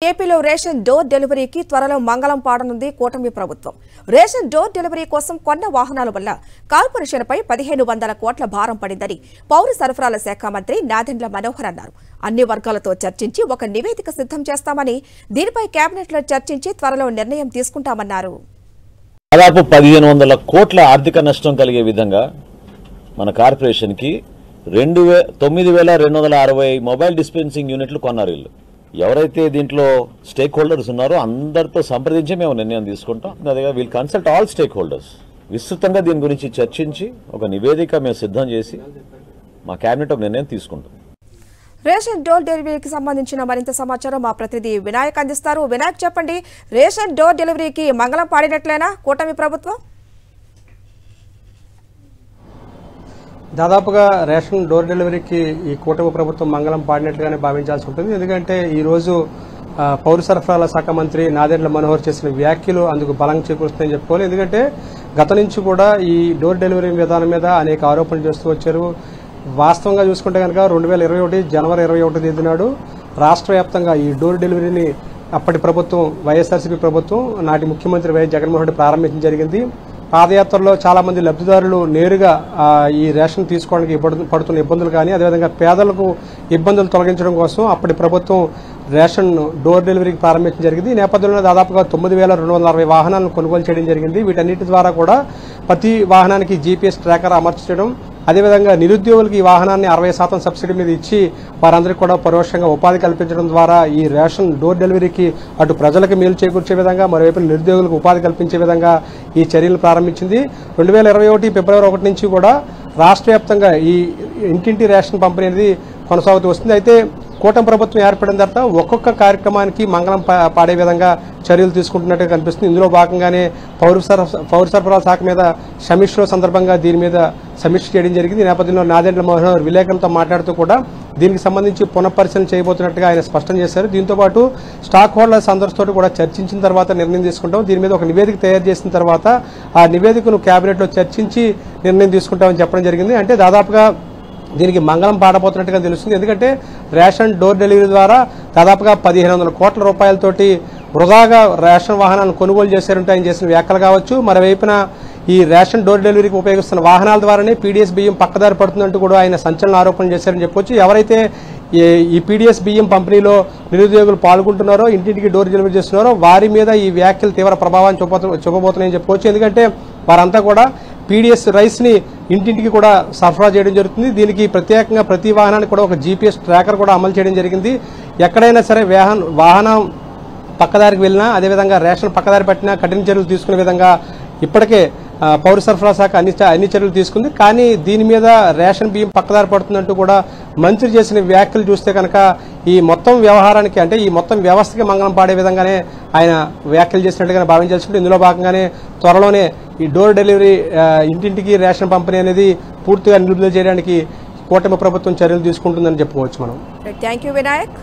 ఏపీలో ration door డెలివరీకి త్వరలో మంగళం పాడనుంది కూటమి ప్రభుత్వం. రేషన్ డోర్ డెలివరీ కోసం కొన్న వాహనాల వల్ల కార్పొరేషన్పై 1500 కోట్ల భారం పడిందని పౌర సరఫరాల శాఖ మంత్రి నాదెండ్ల మనోహర్ అన్నారు. అన్ని వర్గాలతో చర్చించి ఒక నివేదిక సిద్ధం చేస్తామని, దీనిపై కేబినెట్లో చర్చించి త్వరలో నిర్ణయం తీసుకుంటామన్నారు. దాదాపు 1500 కోట్ల ఆర్థిక నష్టం కలిగే విధంగా మన కార్పొరేషన్కి 9260 మొబైల్ డిస్పెన్సింగ్ యూనిట్లు కొన్నారు. వీళ్ళు ఎవరైతే దీంట్లో స్టేక్ హోల్డర్స్ ఉన్నారో అందరితో సంప్రదించి మేము నిర్ణయం తీసుకుంటాం. అదేగా we'll consult all stakeholders. విస్తృతంగా దీని గురించి చర్చించి ఒక నివేదిక మేము సిద్ధం చేసి మా కేబినెట్ ఒక నిర్ణయం తీసుకుంటాం. రేషన్ డోర్ డెలివరీకి సంబంధించిన మరింత సమాచారం మా ప్రతినిధి వినాయక్ అందిస్తారు. వినాయక్, చెప్పండి, రేషన్ డోర్ డెలివరీకి మంగళం పాడినట్లేనా కూటమి ప్రభుత్వం? దాదాపుగా రేషన్ డోర్ డెలివరీకి ఈ కూటమి ప్రభుత్వం మంగళం పాడినట్లుగానే భావించాల్సి ఉంటుంది. ఎందుకంటే ఈరోజు పౌర సరఫరాల శాఖ మంత్రి నాదెండ్ల మనోహర్ చేసిన వ్యాఖ్యలు అందుకు బలం చేకూరుస్తాయని చెప్పుకోవాలి. ఎందుకంటే గత నుంచి కూడా ఈ డోర్ డెలివరీ విధానం మీద అనేక ఆరోపణలు చేస్తూ వచ్చారు. వాస్తవంగా చూసుకుంటే కనుక 2021 జనవరి 21 తేదీ నాడు రాష్ట్ర వ్యాప్తంగా ఈ డోర్ డెలివరీని అప్పటి ప్రభుత్వం వైఎస్ఆర్సీపీ ప్రభుత్వం నాటి ముఖ్యమంత్రి వైఎస్ జగన్మోహన్ రెడ్డి ప్రారంభించడం జరిగింది. పాదయాత్రలో చాలా మంది లబ్ధిదారులు నేరుగా ఈ రేషన్ తీసుకోవడానికి పడుతున్న ఇబ్బందులు కానీ, అదేవిధంగా పేదలకు ఇబ్బందులు తొలగించడం కోసం అప్పటి ప్రభుత్వం రేషన్ డోర్ డెలివరీకి ప్రారంభించడం జరిగింది. ఈ నేపథ్యంలో దాదాపుగా 9260 వాహనాలను కొనుగోలు చేయడం జరిగింది. వీటన్నిటి ద్వారా కూడా ప్రతి వాహనానికి జీపీఎస్ ట్రాకర్ అమర్చడం, అదేవిధంగా నిరుద్యోగులకు ఈ వాహనాన్ని 60% సబ్సిడీ మీద ఇచ్చి వారందరికీ కూడా పరోక్షంగా ఉపాధి కల్పించడం ద్వారా ఈ రేషన్ డోర్ డెలివరీకి అటు ప్రజలకు మేలు చేకూర్చే విధంగా, మరోవైపు నిరుద్యోగులకు ఉపాధి కల్పించే విధంగా ఈ చర్యలు ప్రారంభించింది. 2021 ఫిబ్రవరి 1 నుంచి కూడా రాష్ట్ర వ్యాప్తంగా ఈ ఇంటింటి రేషన్ పంపిణీ అనేది కొనసాగుతూ వస్తుంది. అయితే కూటమి ప్రభుత్వం ఏర్పడిన తర్వాత ఒక్కొక్క కార్యక్రమానికి మంగళం పాడే విధంగా చర్యలు తీసుకుంటున్నట్టుగా కనిపిస్తుంది. ఇందులో భాగంగానే పౌర సరఫరాల శాఖ మీద సమీక్షల సందర్భంగా దీని మీద సమీక్ష చేయడం జరిగింది. ఈ నేపథ్యంలో నాదెండ్ల మనోహర్ విలేకరులతో మాట్లాడుతూ కూడా దీనికి సంబంధించి పునఃపరిశీలన చేయబోతున్నట్టుగా ఆయన స్పష్టం చేశారు. దీంతోపాటు స్టాక్ హోల్డర్స్ అందరితో కూడా చర్చించిన తర్వాత నిర్ణయం తీసుకుంటాం. దీని మీద ఒక నివేదిక తయారు చేసిన తర్వాత ఆ నివేదికను కేబినెట్లో చర్చించి నిర్ణయం తీసుకుంటామని చెప్పడం జరిగింది. అంటే దాదాపుగా దీనికి మంగళం పాడబోతున్నట్టుగా తెలుస్తుంది. ఎందుకంటే రేషన్ డోర్ డెలివరీ ద్వారా దాదాపుగా 1500 కోట్ల రూపాయలతోటి వృధాగా రేషన్ వాహనాలను కొనుగోలు చేశారంటే ఆయన చేసిన వ్యాఖ్యలు కావచ్చు. మరోవైపున ఈ రేషన్ డోర్ డెలివరీకి ఉపయోగిస్తున్న వాహనాల ద్వారానే పీడీఎస్ బియ్యం పక్కదారి పడుతుందంటూ కూడా ఆయన సంచలన ఆరోపణలు చేశారని చెప్పొచ్చు. ఎవరైతే ఈ పీడీఎస్ బియ్యం పంపిణీలో నిరుద్యోగులు పాల్గొంటున్నారో, ఇంటింటికి డోర్ డెలివరీ చేస్తున్నారో వారి మీద ఈ వ్యాఖ్యలు తీవ్ర ప్రభావాన్ని చూపబోతున్నాయని చెప్పుకోవచ్చు. ఎందుకంటే వారంతా కూడా పీడీఎస్ రైస్ ని ఇంటింటికి కూడా సరఫరా చేయడం జరుగుతుంది. దీనికి ప్రత్యేకంగా ప్రతి వాహనానికి కూడా ఒక జీపీఎస్ ట్రాకర్ కూడా అమలు చేయడం జరిగింది. ఎక్కడైనా సరే వాహనం పక్కదారికి వెళ్ళినా, అదేవిధంగా రేషన్ పక్కదారి పట్టినా కఠిన చర్యలు తీసుకునే విధంగా ఇప్పటికే పౌర సరఫరా శాఖ అన్ని చర్యలు తీసుకుంది. కానీ దీని మీద రేషన్ బియ్యం పక్కదారి పడుతుందంటూ కూడా మంత్రి చేసిన వ్యాఖ్యలు చూస్తే కనుక ఈ మొత్తం వ్యవహారానికి, అంటే ఈ మొత్తం వ్యవస్థకి మంగళం పాడే విధంగానే ఆయన వ్యాఖ్యలు చేసినట్టుగా భావించాల్సి ఉంటుంది. ఇందులో భాగంగానే త్వరలోనే ఈ డోర్ డెలివరీ ఇంటింటికి రేషన్ పంపిణీ అనేది పూర్తిగా నిలుపుదల చేయడానికి కూటమి ప్రభుత్వం చర్యలు తీసుకుంటుందని చెప్పుకోవచ్చు మనం. Thank you Vinayak.